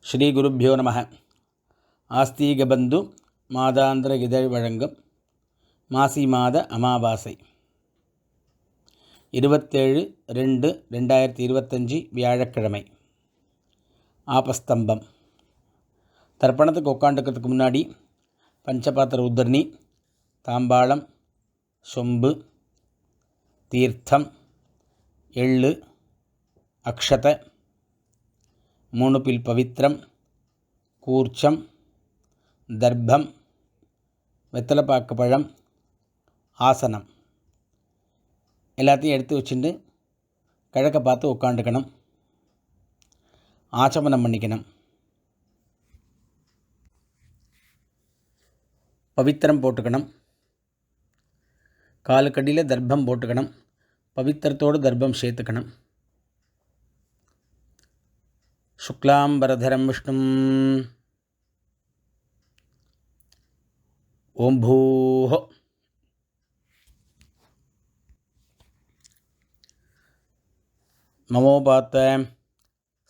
ஸ்ரீ குருப்பியோ நம. ஆஸ்தீக பந்து மாதாந்திர இதழ் வழங்கும் மாசி மாத அமாவாசை 27/2/2025 வியாழக்கிழமை. ஆபஸ்தம்பம். தர்ப்பணத்துக்கு உட்காந்துக்கிறதுக்கு முன்னாடி பஞ்சபாத்திர உத்தரணி, தாம்பாளம், சொம்பு, தீர்த்தம், எள்ளு, அக்ஷத, 3 பில் பவித்திரம், கூர்ச்சம், தர்ப்பம், வெத்தலைப்பாக்கு பழம், ஆசனம் எல்லாத்தையும் எடுத்து வச்சுட்டு கிழக்க பார்த்து உட்காந்துக்கணும். ஆச்சமனம் பண்ணிக்கணும். பவித்திரம் போட்டுக்கணும். காலுக்கடியில் தர்ப்பம் போட்டுக்கணும். பவித்திரத்தோடு தர்ப்பம் சேர்த்துக்கணும். சுக்லாம்பரதரம் விஷ்ணும் ஓம் பூஹோ மமோபாத்த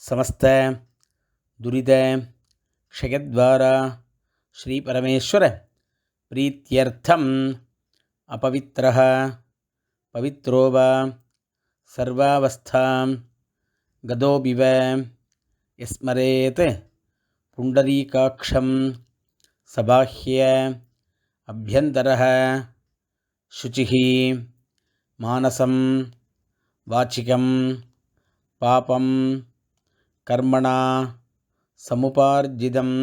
சமஸ்த துரித க்ஷயத்வாரா ஸ்ரீ பரமேஸ்வர பிரீத்யர்த்தம் அபவித்ரஹ பவித்ரோவா சர்வாவஸ்தாம் கதோபிவ யஸ்மரேத் புண்டரீகாக்ஷம் சபாஹ்ய அப்யந்தரஹ சுச்சிஹி மானசம் வாச்சிகம் பாபம் கர்மணா சமுபார்ஜிதம்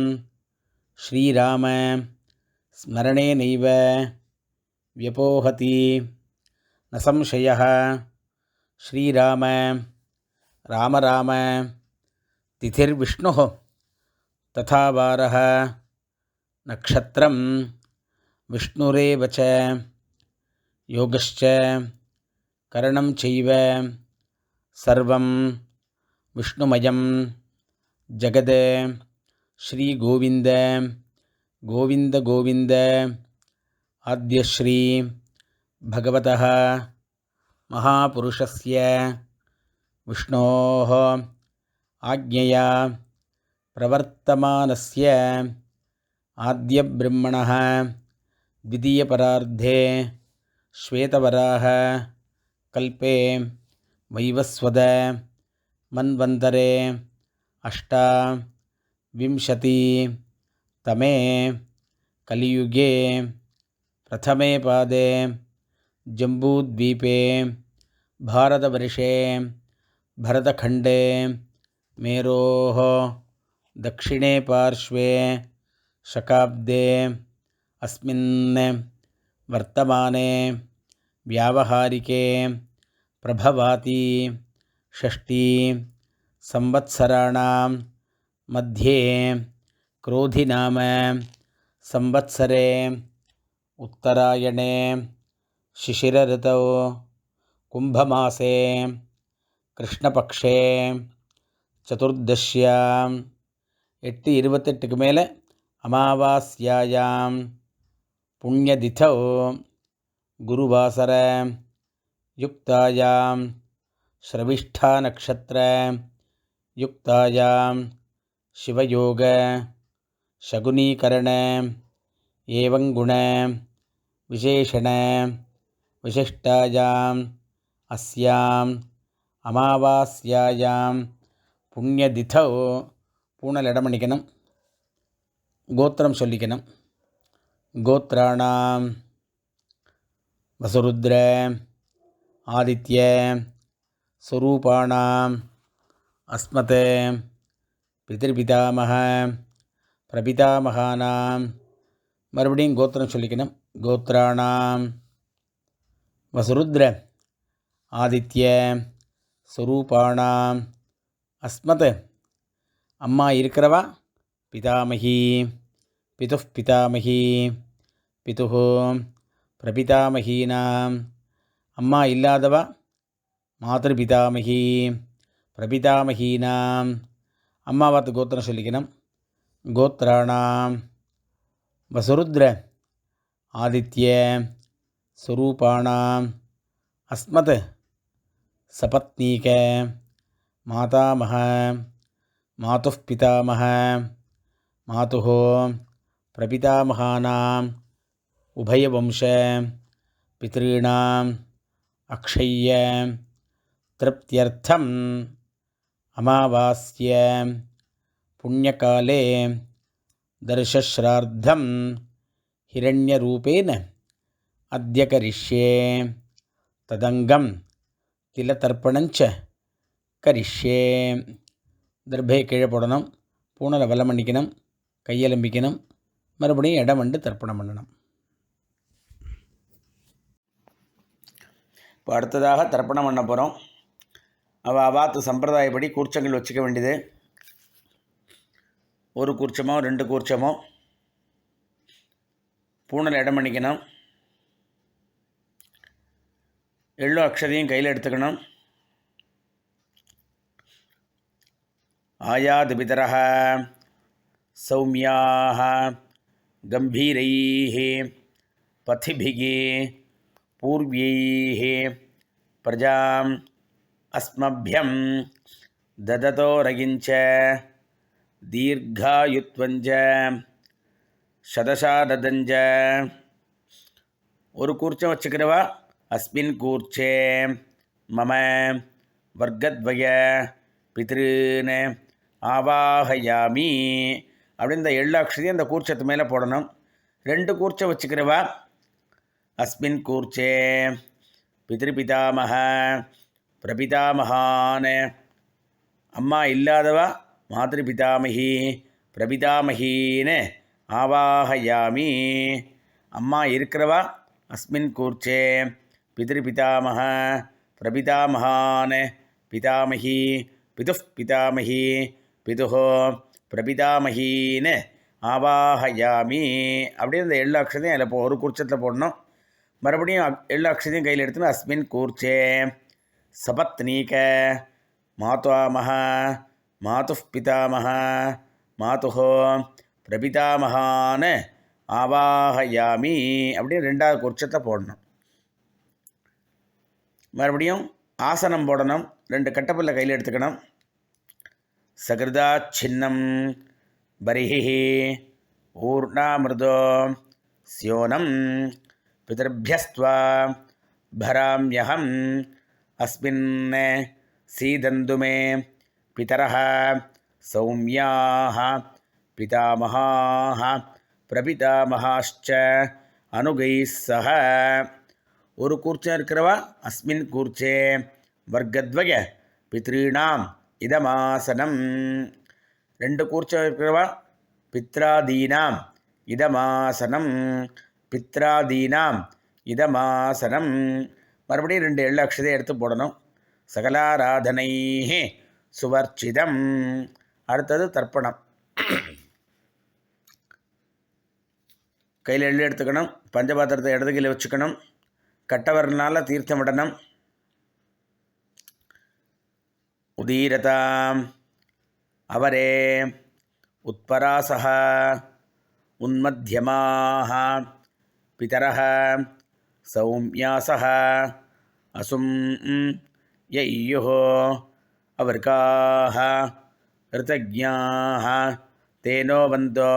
ஸ்ரீராம ஸ்மரணேனைவ வியபோஹதி ந சம்சயः. ஸ்ரீராம ராம ராம திதிர்விஷ்ணுः ததா வாரः நக்ஷத்ரம் விஷ்ணுரேவ ச யோகஸ்ச கரணம் சைவ சர்வம் விஷ்ணுமயம் ஜகத். ஸ்ரீ கோவிந்த கோவிந்த கோவிந்த ஆத்யஸ்ரீ பகவதः மகாபுருஷஸ்ய விஷ்ணோः ஆக்ஞயா பிரவர்த்தமானஸ்ய ஆத்யப்ரம்மணः द्वितीयपरार्धे श्वेतवराह कल्पे वैवस्वत मन्वन्तरे अष्टाविंशतितमे कलियुगे प्रथमे पादे जम्बूद्वीपे भारतवर्षे भरतखण्डे मेरोः दक्षिणे पार्श्वे शकाब्दे अस्मिन् वर्तमाने व्यावहारिके प्रभवाति षष्ठी संवत्सराणां मध्ये क्रोधिनाम संवत्सरे उत्तरायणे शिशिरऋतौ कुम्भमासे कृष्णपक्षे चतुर्दश्यां 8:28 மேலே अमावास्यायां पुण्यतिथौ गुरुवासर युक्तायां श्रविष्ठा नक्षत्र युक्तायां शिवयोग शकुनीकरण एवं गुण विशेषण विशिष्टायां अस्यां अमावास्यायां पुण्यतिथौ पूर्णलडमणिकनं गोत्रम சொல்லிக்கணும். கோத்ராணாம் வசுருத்ர ஆதித்ய ஸ்வரூபாணாம் அஸ்மத் பிதிர்பிதாமக பிரபிதாமகானாம். மறுபடியும் கோத்திரம் சொல்லிக்கணும். கோத்ராணாம் வசுருத்ர ஆதித்ய ஸ்வரூபாணாம் அஸ்மத். அம்மா இருக்கிறவா பிதாமகி, பிதுः பிதாமகி, பிதுः பிரபிதாமகீனாம். அம்மா இல்லாதவா மாதృபிதாமகி, பிரபிதாமகீனாம். அம்மாவாத்து கோத்திரம் சொல்லிக்கணும். கோத்ராணாம் வசுருத்ர ஆதித்ய ஸ்வரூபாணாம் அஸ்மத் சபத்னீக மாதாமக मातुः पितामह मातुः प्रपितामहानाम् उभयवंश पितॄणाम् अक्षय्य तृप्त्यर्थम् अमावास्य पुण्यकाले दर्शश्राद्धं हिरण्यरूपेण अद्य करिष्ये तदंगम तिलतर्पणञ्च करिष्ये. தர்பை கீழே போடணும், பூணலை வலம் பண்ணிக்கணும், கையெலும்பிக்கணும், மறுபடியும் இடம் வந்து தர்ப்பணம் பண்ணணும். இப்போ அடுத்ததாக தர்ப்பணம் பண்ண போகிறோம். அவாத்து சம்பிரதாயப்படி கூர்ச்சங்கள் வச்சுக்க வேண்டியது. ஒரு கூர்ச்சமோ 2 கூர்ச்சமோ பூணல் இடம் பண்ணிக்கணும். எள்ளு அக்ஷதையும் கையில் எடுத்துக்கணும். ஆயாது பிதரஹ சௌமியாஹ கம்பீரைஹ பதிபிகி பூர்வ்யைஹ பிரஜாம் அஸ்மப்யம் தததோரகிஞ்ச தீர்காயுத்வஞ்ச சதசாததஞ்ச. ஒரு கூர்ச்சம் வச்சுக்கிறவா அஸ்மின் கூர்ச்சே மம வர்க்கத்வய பித்ருன் ஆவாஹயாமி அப்படின்னு இந்த எள்ளு அக்ஷதையும் அந்த கூர்ச்சத்து மேலே போடணும். 2 கூர்ச்சம் வச்சுக்கிறவா அஸ்மின் கூர்ச்சே பித்ருபிதாமக பிரபிதாமகான், அம்மா இல்லாதவா மாத்ருபிதாமகி பிரபிதாமகின்னு ஆவாஹயாமி. அம்மா இருக்கிறவா அஸ்மின் கூர்ச்சே பித்ருபிதாமக பிரபிதாமகான் பிதாமகி பிதுஃப் பிதாமகி பிதுஹ பிரபிதாமகின்னு ஆவாஹயாமி அப்படின்னு இந்த எள்ளு அக்ஷதையும் அதில் ஒரு கூர்ச்சத்தில் போடணும். மறுபடியும் எள்ளு அக்ஷதையும் கையில் எடுத்துன்னு அஸ்மின் கூர்ச்சே சபத்னீக மாத்வாமஹ மாதுஃப் பிதாமஹ மாதுஹ பிரபிதாமகான்னு ஆவாஹயாமி அப்படின்னு 2வது கூர்ச்சத்தை போடணும். மறுபடியும் ஆசனம் போடணும். 2 கட்டப்பல்ல கையில் எடுத்துக்கணும். சகிருதா சின்னம் பரிஹி ஊர்ணாமிருதோ ஸ்யோனம் பிதர்பியஸ்த்வா பராம்யஹம் அஸ்மின் சீதந்துமே பிதரஹ சௌமியாஹ பிதாமஹாஹ பிரபிதாமஹாஷ்ச அனுகைஸ் சஹ. ஒரு கூர்ச்சம் இருக்கிறவா அஸ்மின் கூர்ச்சே வர்க்கத்வய பித்ருணாம் இதமாசனம். 2 கூர்ச்சம் இருக்கிறவா பித்ராதீனாம் இதமாசனம் பித்ராதீனாம் இதமாசனம். மறுபடியும் 2 எள்ளு அக்ஷதை எடுத்து போடணும். சகலாராதனை சுவர்ச்சிதம். அடுத்தது தர்ப்பணம். கையில் எள்ளு எடுத்துக்கணும். பஞ்சபாத்திரத்தை இடது கையில் வச்சுக்கணும். கட்டவரனால் தீர்த்தம் விடணும். உதீரதாம் அவரே உத்பராசஹ உன்மத்யமாஹ பிதரஹ சௌமியாசஹ அசும் யய்யுஹ அவர்காஹ ரிதஜ்ஞாஹ தேனோ வந்தோ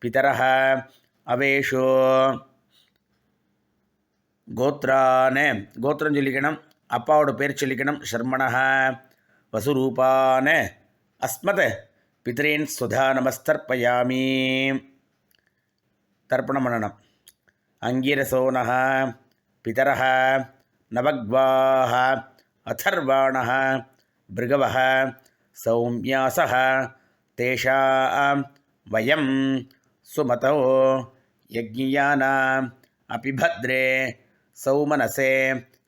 பிதரஹ அவேஷோ. கோத்ரானே கோத்திரம் சொல்லிக்கணும். அப்பாவோட பேர் சொல்லிக்கணும். ஷர்மணஹ வசுரூபானே அஸ்மத் பித்ரீன் சுதா நமஸ்தர்ப்பயாமி. தர்ப்பணம் பண்ணணும். அங்கிரசோனஹ பிதரஹ நவக்வாஹ அதர்வாணஹ பிருகவஹ சௌமியாசஹ தேஷாம் வயம் சுமதோ யஜ்ஞியானாம் அபிபத்ரே சௌமனசே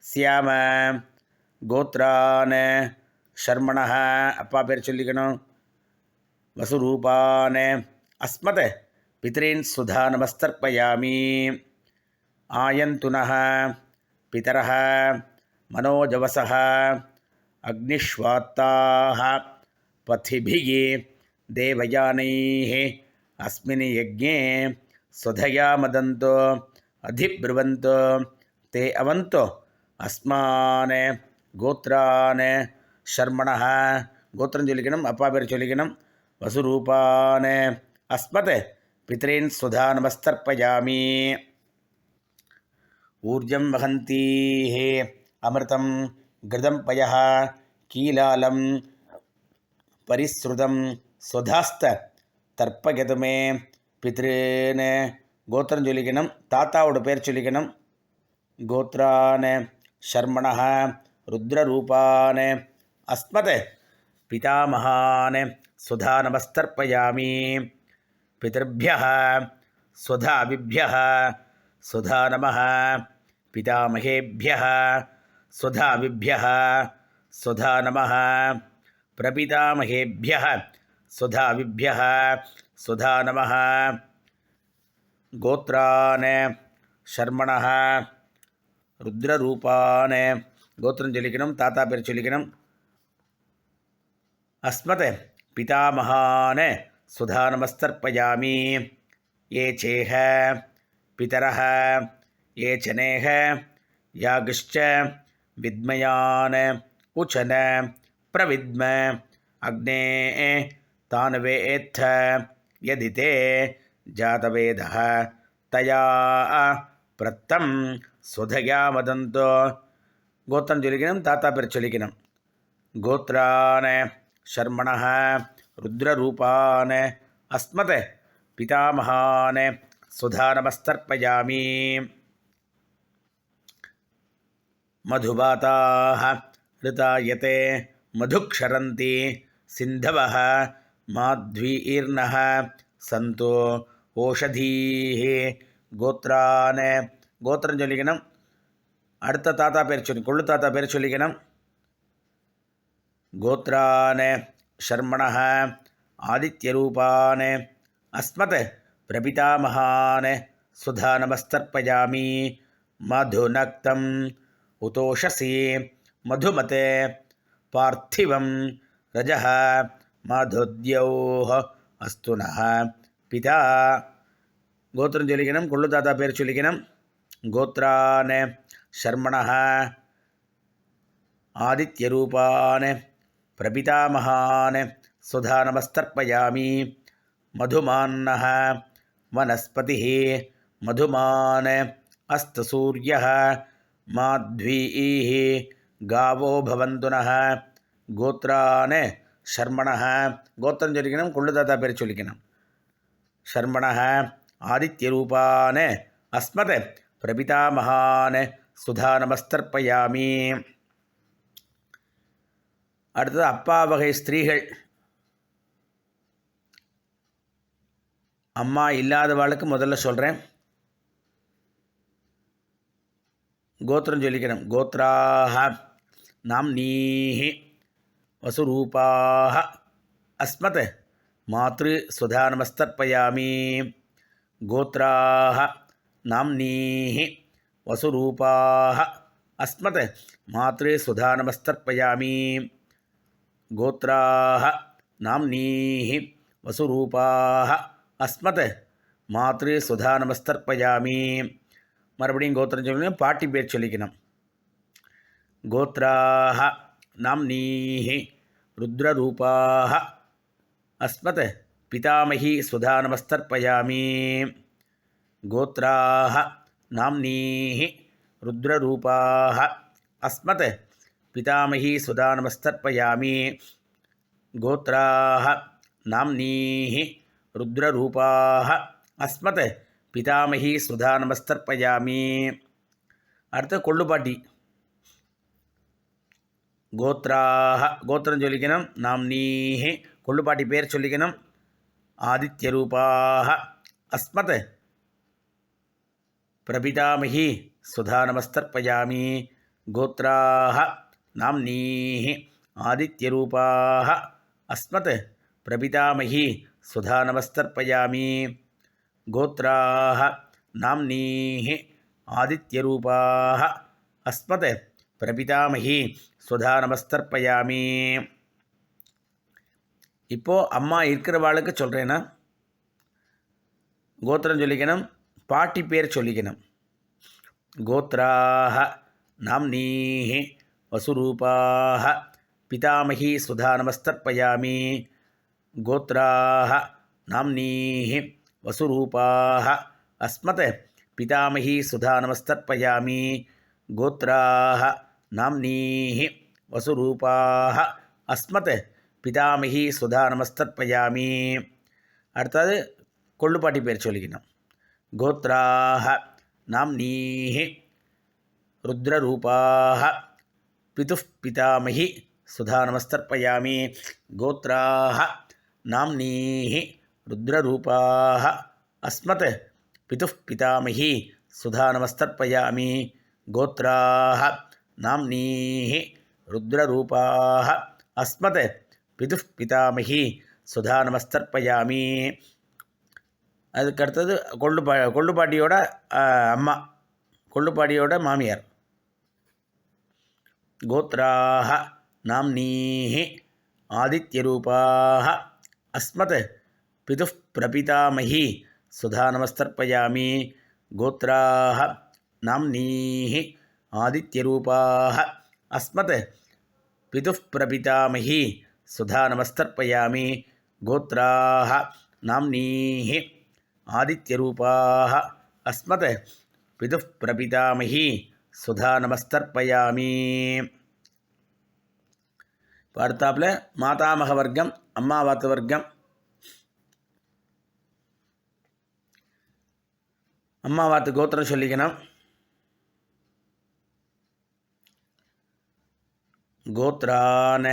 சியாம. கோத்ரான் ஷர்மணஹ அப்பா பேர் சொல்லிக்கணும். வசுரூபான் அஸ்மத் பித்ரீன் சுதா நமஸ்தர்ப்பயாமி. ஆயந்துனஹ பிதரஹ மனோஜவசஹ அக்னிஷ்வாத்தாஹ பதிபிகி தேவயானைஹ அஸ்மின் யஜ்ஞே சுதயா மதந்தோ அதிப்ருவந்தோ தே அவந்தோ அஸ்மான் கோத்ரான் ஷர்மணஹ கோத்திரம் சொல்லிக்கணும், அப்பா பேர் சொல்லிக்கணும். வசுரூபான அஸ்மத் பித்ரீன் சுதா நமஸ்தர்ப்பயாமி. ஊர்ஜம் வகந்தீஹே அமிர்தம் கிருதம் பய கீலாலம் பரிஸ்ருதம் சுதாஸ்த தர்ப்பகதுமே பித்ருன்னு கோத்திரம் சொல்லிக்கணும், தாத்தாவோட பேர் சொல்லிக்கணும். கோத்ரான ஷர்மணः ருத்ரரூபான அஸ்மத் பிதாமகான் சுதா நமஸ்தர்ப்பயாமி. பிதர்भ्यः சுதாபிभ्यः சுதா நமः. பிதாமகேभ्यः சுதாபிभ्यः சுதா நமः. பிரபிதாமகேभ्यः சுதாபிभ्यः சுதா நமः. கோத்ரான ஷர்மணः ருத்ரரூபான கோத்திரம் சொல்லிக்கணும், தாத்தா பேர் சொல்லிக்கணும். அஸ்மத் பிதாமகான் சுதா நமஸ்தர்ப்பயாமி. ஏ சேஹ பிதரஹ ஏ சனேஹ யாகிஷ்ச வித்மயான் உச்சன பிரவித்ம அக்னே தானவேத்த யதிதே ஜாதவேதः தயா பிரத்தம் சுதயா வதந்தோ. கோத்திரம் சொல்லிக்கணும், தாத்தா பேர் சொல்லிக்கணும். கோத்ரான ஷர்மணः ருத்ரரூபான அஸ்மத் பிதாமகான் சுதா நமஸ்தர்ப்பயாமி. மதுபாதாः ரிதாயதே மதுக்ஷரந்தி சிந்தவः மாத்வீர்ணः சந்தோ ஓஷதீஹ. கோத்ரான கோத்திரம் சொல்லிக்கணும், அடுத்த தாத்தா பேர் சொல்லி கொள்ளு தாத்தா பேர் சொல்லிக்கணும். கோத்ரான ஷர்மணः ஆதித்யரூபான அஸ்மத் பிரபிதாமகான் சுதா நமஸ்தர்ப்பயாமி. மதுநக்தம் உதோஷசி மதுமதே பார்த்திவம் ரஜः மதுத்யோः அஸ்துனः பிதா. கோத்திரம் சொல்லிக்கணும், கொள்ளு தாத்தா பேர் சொல்லிக்கணும். கோத்ரான ஷர்மணः ஆதித்யரூபான பிரபிதாமகான் சுதா நமஸ்தர்ப்பயாமி. மதுமான்னः வனஸ்பதிः மதுமான் அஸ்து சூர்யः மாத்வீः காவோ பவந்துனः. கோத்ரான ஷர்மணः கோத்திரம் சொல்லிக்கணும், கொள்ளு தாத்தா பேர் சொல்லிக்கணும். ஷர்மணः ஆதித்யரூபான அஸ்மத் பிரபிதாமகான் சுதா நமஸ்தர்ப்பயாமி. அடுத்தது அப்பா வகை ஸ்திரீகள். அம்மா இல்லாதவாளுக்கு முதல்ல சொல்கிறேன். கோத்திரம் சொல்லிக்கணும். கோத்ராஹ நாம்னீஹ வசுரூபாஹ அஸ்மத் மாத்ரு சுதா நமஸ்தர்ப்பயாமி. கோத்ராஹ நாம்னீஹ வசுரூபாஹ அஸ்மத் மாத்ரு சுதா நமஸ்தர்ப்பயாமி. கோத்ராஹ நாம்னீஹ வசுரூபாஹ அஸ்மத் மாத்ரு சுதா நமஸ்தர்ப்பயாமி. மறுபடியும் கோத்திரம் சொல்லணும், பாட்டி பேர் சொல்லிக்கணும். கோத்ராஹ நாம்னீஹ ருத்ரரூபாஹ அஸ்மத் பிதாமகி சுதா நமஸ்தர்ப்பயாமி. கோத்ராஹ நாம்னீஹ ருத்ரரூபாஹ அஸ்மத் பிதாமகி சுதா நமஸ்தர்ப்பயாமி. கோத்ராஹ நாம்னீஹ ருத்ரரூபாஹ அஸ்மத் பிதாமகி சுதா நமஸ்தர்ப்பயாமி. அடுத்து கொள்ளுப்பாட்டி. கோத்ராஹ கோத்திரம் சொல்லிக்கணும், நாம்னீஹ கொள்ளுப்பாட்டி பேர் சொல்லிக்கணும். ஆதித்யரூபாஹ அஸ்மத் பிரபிதாமகி சுதா நமஸ்தர்ப்பயாமி. கோத்ராஹ நாம்னீஹ ஆதித்யரூபாஹ அஸ்மத் பிரபிதாமகி சுதா நமஸ்தர்ப்பயாமி. கோத்ராஹ நாம்னீஹ ஆதித்யரூபாஹ அஸ்மத் பிரபிதாமகி சுதா நமஸ்தர்ப்பயாமி. இப்போது அம்மா இருக்கிறவாளுக்கு சொல்கிறேன்னா கோத்திரம் சொல்லிக்கணும், பாட்டி பேர் சொல்லிக்கணும். கோத்ராஹ நாம்னீஹ வசுரூபாஹ पितामही सुधा नमस्तर्पयामि गोत्राः नाम्नीः वसुरूपाः अस्मत् पितामही सुधा नमस्तर्पयामि गोत्राः नाम्नीः वसुरूपाः अस्मत् पितामही सुधा नमस्तर्पयामि அடுத்தது கொள்ளுப்பாட்டி பேர் சொல்லிக்கணும் கோத்ராஹ நாம்னீஹ ருத்ரரூபாஹ பிதுः பிதாமஹி சுதா நமஸ்தர்ப்பயாமி கோத்ராஹ நாம்னீஹ ருத்ரரூபாஹ அஸ்மத் பிதுः பிதாமஹி சுதா நமஸ்தர்ப்பயாமி கோத்ராஹ நாம்னீஹ ருத்ரரூபாஹ அஸ்மத் பிதுः பிதாமஹி சுதா நமஸ்தர்ப்பயாமி அதுக்கடுத்தது கொள்ளுப்பாட்டியோட அம்மா கொள்ளுப்பாட்டியோட மாமியார் கோத்ராஹ நாம்னீஹ ஆதித்யரூபாஹ அஸ்மத் பிதுः பிரபிதாமஹி சுதா நமஸ்தர்ப்பயாமி கோத்ராஹ நாம்னீஹ ஆதித்யரூபாஹ அஸ்மத் பிதுः பிரபிதாமஹி சுதா நமஸ்தர்ப்பயாமி கோத்ராஹ நாம்னீஹ ஆதித்யரூபாஹ அஸ்மத் பிதுः பிரபிதாமஹி சுதா நமஸ்தர்ப்பயாமி. அடுத்தாப்புல மாதாமக வர்க்கம் அம்மாவாத்து வர்க்கம். அம்மாவாத்து கோத்திரம் சொல்லிக்கணும். கோத்ரான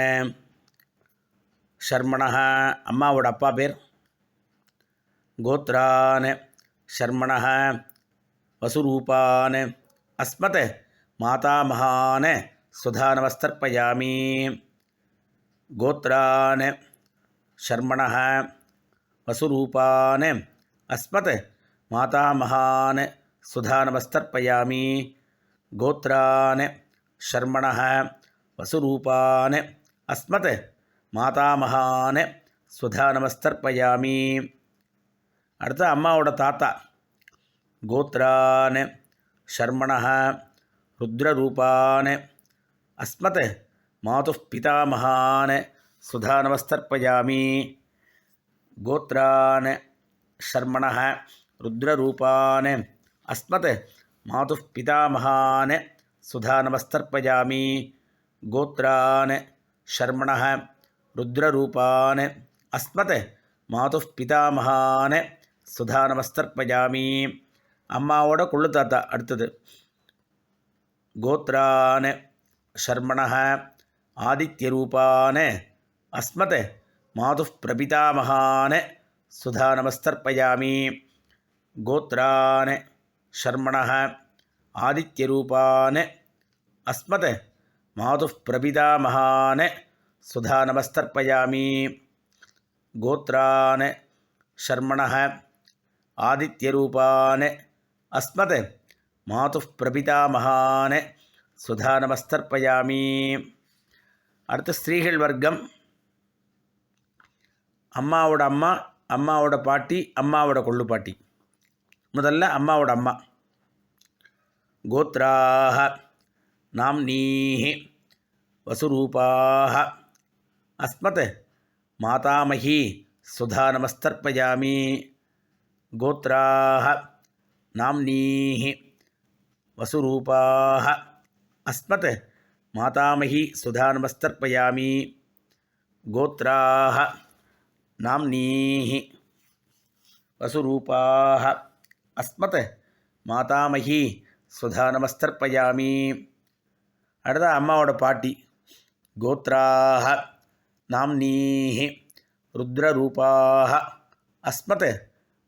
ஷர்மணஹ அம்மாவோட அப்பா பேர். கோத்ரான் ஷர்மணஹ வசுரூபான் அஸ்மத் மாதாமகான் சுதா நமஸ்தர்ப்பயாமி கோத்ரான் ஷர்மணஹ வசுரூபான் அஸ்மத் மாதாமகான் சுதா நமஸ்தர்ப்பயாமி கோத்ரான் ஷர்மணஹ வசுரூபான் அஸ்மத் மாதாமகான் சுதா நமஸ்தர்ப்பயாமி. அடுத்து அம்மாவோட தாத்தா கோத்ரான் ஷர்மணஹ ருத்ரரூபான் அஸ்மத் மாதுः பிதாமகான் சுதா நமஸ்தர்ப்பயாமி கோத்ரான் ஷர்மணஹ ருத்ரரூபான் அஸ்மத் மாதுः பிதாமகான் சுதா நமஸ்தர்ப்பயாமி கோத்ரான் ஷர்மணஹ ருத்ரரூபான் அஸ்மத் மாதுः பிதாமகான் சுதா நமஸ்தர்ப்பயாமி. அம்மாவோட கொள்ளு தாத்தா அடுத்தது கோத்ரான் ஷர்மணஹ ஆதித்யரூபான் அஸ்மத் மாதுः பிரபிதாமகான் சுதா நமஸ்தர்ப்பயாமி கோத்ரான் ஷர்மணஹ ஆதித்யரூபான் அஸ்மத் மாதுः பிரபிதாமகான் சுதா நமஸ்தர்ப்பயாமி கோத்ரான் ஷர்மணஹ ஆதித்யரூபான் அஸ்மத் மாதுः பிரபிதாமகான் சுதா நமஸ்தர்ப்பயாமி. அடுத்து ஸ்திரீகள் வர்க்கம். அம்மாவோட அம்மா, அம்மாவோட பாட்டி, அம்மாவோட கொள்ளுப்பாட்டி. முதல்ல அம்மாவோட அம்மா கோத்ராஹ நாம்னீஹ வசுரூபாஹ அஸ்மத் மாதாமஹி சுதா நமஸ்தர்ப்பயாமி கோத்ராஹ நாம்னீஹ வசுரூபாஹ அஸ்மத் மாதாமஹி சுதா நமஸ்தர்ப்பயாமி கோத்ராஹ நாம்னீஹ வசுரூபாஹ அஸ்மத் மாதாமஹி சுதா நமஸ்தர்ப்பயாமி. அடுத்த அம்மாவோட பாட்டி கோத்ராஹ நாம்னீஹ ருத்ரரூபாஹ அஸ்மத்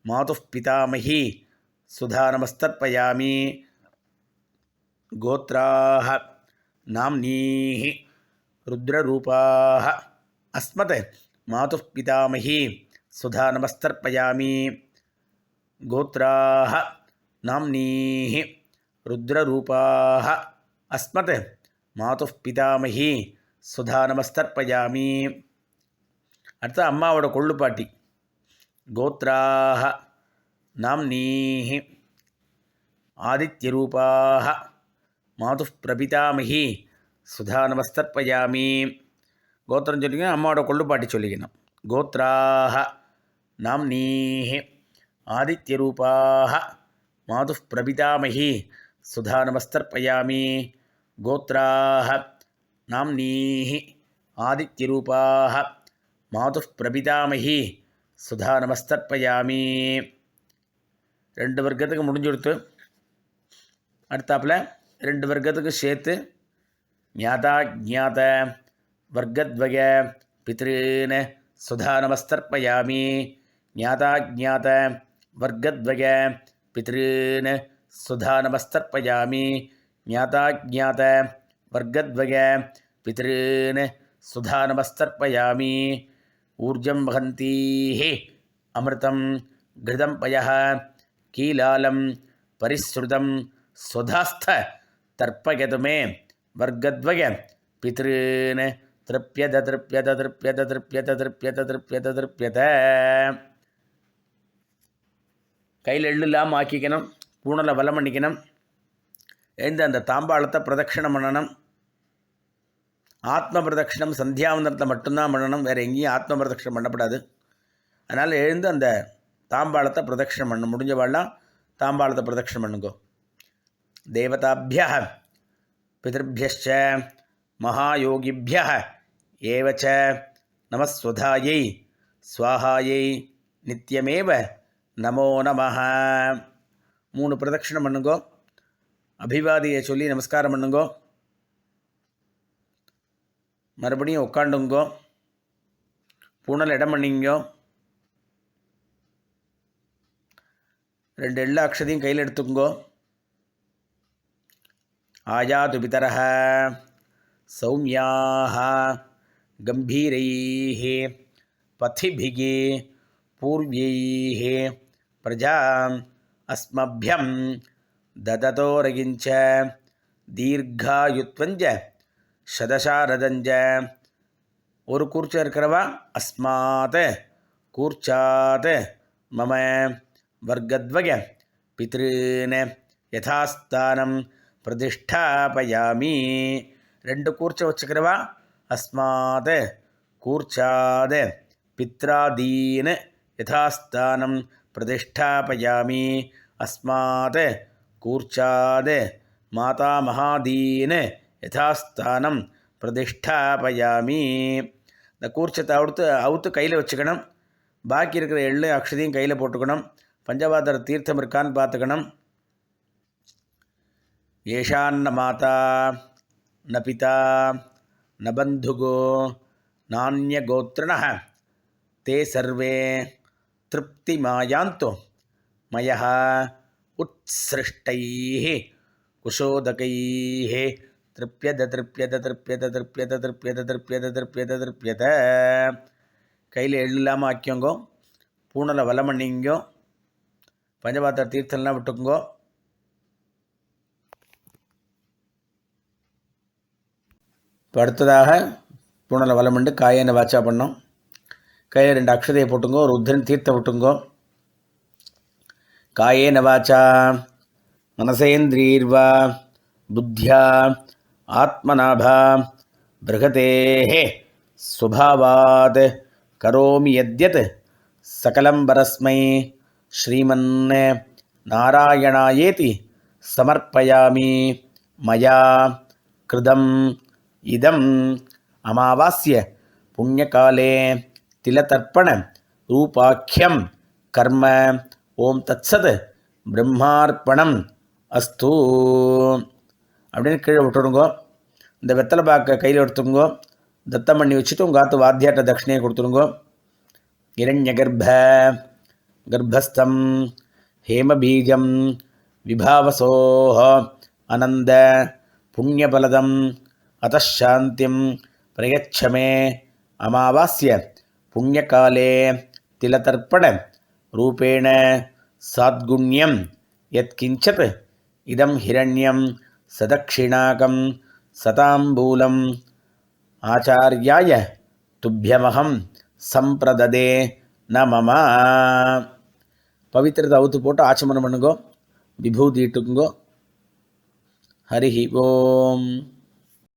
மாதுः பிதாமஹி சுதா நமஸ்தர்ப்பயாமி கோத்ராஹ நாம்னீஹ ருத்ரரூபாஹ அஸ்மத் மாதுः பிதாமஹி சுதா நமஸ்தர்ப்பயாமி கோத்ராஹ நாம்னீஹ ருத்ரரூபாஹ அஸ்மத் மாதுः பிதாமஹி சுதா நமஸ்தர்ப்பயாமி. அடுத்து அம்மாவோட கொள்ளுப்பாட்டி கோத்ராஹ நாம்னீஹ ஆதித்யரூபாஹ மாதுः பிரபிதாமஹி சுதா நமஸ்தர்ப்பயாமி கோத்திரம் சொல்லிக்கணும், அம்மாவோட கொள்ளுப்பாட்டி சொல்லிக்கணும். கோத்ராஹ நாம்னீஹி ஆதித்யரூபாஹ மாதுः பிரபிதாமஹி சுதா நமஸ்தர்ப்பயாமி. கோத்ராஹ நாம்னீஹி ஆதித்யரூபாஹ மாதுः பிரபிதாமஹி சுதா நமஸ்தர்ப்பயாமி. 2 வர்க்கத்துக்கு முடிஞ்சு கொடுத்து அடுத்தாப்பில் 2 வர்க்கத்துக்கு சேர்த்து ஞாதா ஜாத வர்க்கத்வய பித்ருன் சுதா நமஸ்தர்ப்பயாமி. ஞாதா ஜாத வர்க்கத்வய பித்ருன் சுதா நமஸ்தர்ப்பயாமி. ஞாதா ஜாத வர்க்கத்வய பித்ருன் சுதா நமஸ்தர்ப்பயாமி. ஊர்ஜம் வஹந்தீஹி அமிர்தம் கிருதம் பயः கீலாலம் பரிஸ்ருதம் ஸ்வதாஸ்த தர்ப்பயது மே வர்க்கத்வய பித்ருன் திருப்யத திருப்யத திருப்யத திருப்யத திருப்யத திருப்யத திருப்யத. கையில் எள்ளு இல்லாமல் ஆக்கிக்கணும். பூனலை வலம் பண்ணிக்கணும். எழுந்து அந்த தாம்பாளத்தை பிரதட்சிணம் பண்ணணும். ஆத்ம பிரதட்சிணம் சந்தியாவந்தனத்தை மட்டும்தான் பண்ணணும், வேறு எங்கேயும் ஆத்ம பிரதட்சிணம் பண்ணப்படாது. அதனால் எழுந்து அந்த தாம்பாளத்தை பிரதட்சிணம் பண்ணணும். முடிஞ்சவாள்லாம் தாம்பாளத்தை பிரதட்சிணம் பண்ணுங்கோ. தேவதாபிய பிதர்பியச்ச மகாயோகிபிய ஏவச்ச நமஸ்வதாயை ஸ்வாஹாயை நித்தியமேவ நமோ நமஹ. 3 பிரதட்சிணம் பண்ணுங்கோ. அபிவாதியை சொல்லி நமஸ்காரம் பண்ணுங்கோ. மறுபடியும் உட்காண்டுங்கோ. பூனல் இடம் பண்ணிங்கோ. 2 எள்ளு அக்ஷதையும் கையில் எடுத்துங்கோ. ஆயாது பிதரஹ சௌமியாக கம்பீரைः பதிபிः பூர்வைः பிரஜாம் அஸ்மப்யம் தததோரகிஞ்ச தீர்காயுத்வஞ்ச சதசாரதஞ்ச. ஒரு கூர்ச்சம் இருக்கிறவா அஸ்மாத் கூர்ச்சாத் மம வர்க்கத்வய பித்ருன் யதாஸ்தானம் பிரதிஷ்டாபயாமி. 2 கூர்ச்சம் வச்சுக்கிறவா அஸ்மாத் கூர்ச்சாத் பித்ராதீன் யதாஸ்தானம் பிரதிஷ்டாபயாமி. அஸ்மாத் கூர்ச்சாத் மாதாமகாதீன் யதாஸ்தானம் பிரதிஷ்டாபயாமி. இந்த கூர்ச்சத்தை அவுத்து கையில் வச்சுக்கணும். பாக்கி இருக்கிற எள்ளு அக்ஷதையும் கையில் போட்டுக்கணும். பஞ்சபாத்திர தீர்த்தம் இருக்கான்னு பார்த்துக்கணும். ஏஷான்ன மாதா ந பிதா ந பந்துகோ நானிய கோத்ரணः தே சர்வே திருப்திமாயாந்து மயः உத்ஸ்ருஷ்டைः குஷோதகைः திருப்யத திருப்யத திருப்யத திருப்யத திருப்யத திருப்யத திருப்யத திருப்யத. கையில் எள்ளு இல்லாமல் ஆக்கியோங்கோ. பூனலை வலம் பண்ணிங்கோ. பஞ்சபாத்திர தீர்த்தம்லாம் விட்டுக்குங்கோ. இப்போ அடுத்ததாக பூனலை வலம் பண்ணி காயனை வாச்சா பண்ணோம். கையில் 2 அக்ஷதையை போட்டுங்கோ. ஒரு உத்திரன் தீர்த்தம் விட்டுங்கோ. காயேன வாச்சா மனசேந்திரீர்வா புத்தியா ஆத்மநாபா பிருகதேஹ ஸ்வபாவாத் கரோமி யத்யத் சகலம் பரஸ்மை ஸ்ரீமன் நாராயணாயேதி சமர்ப்பயாமி. மயா கிருதம் இதம் அமாவாஸ்ய புண்ணியகாலே திலதர்ப்பண ரூபாக்கியம் கர்ம. ஓம் தத்சத் பிரம்மார்ப்பணம் அஸ்து அப்படின்னு கீழே விட்டுடுங்கோ. இந்த வெத்தலை பாக்க கையில் எடுத்துங்கோ. தத்தம் பண்ணி வச்சுட்டு உங்கள் ஆத்து வாத்தியாட்ட தட்சிணையை கொடுத்துருங்கோ. இரண்ய கர்ப்பஸ்தம் ஹேமபீஜம் விபாவசோஹ அனந்த புண்ணியபலதம் அதாந்திம் பிரயச்சமே. அமாவாஸ்ய புண்ணியகாலே திலதர்ப்பண ரூபேண சாத்குண்யம் யத்கிஞ்சத் இதம் ஹிரண்யம் சதக்ஷிணாகம் சதாம்பூலம் ஆச்சார்யாய துப்பியமகம் சம்பிரததே நமம. பவித்திரத்தை அவுத்து போட்டு ஆச்சமனம் பண்ணுங்கோ. விபூதி இட்டுக்குங்கோ. ஹரி ஓம்.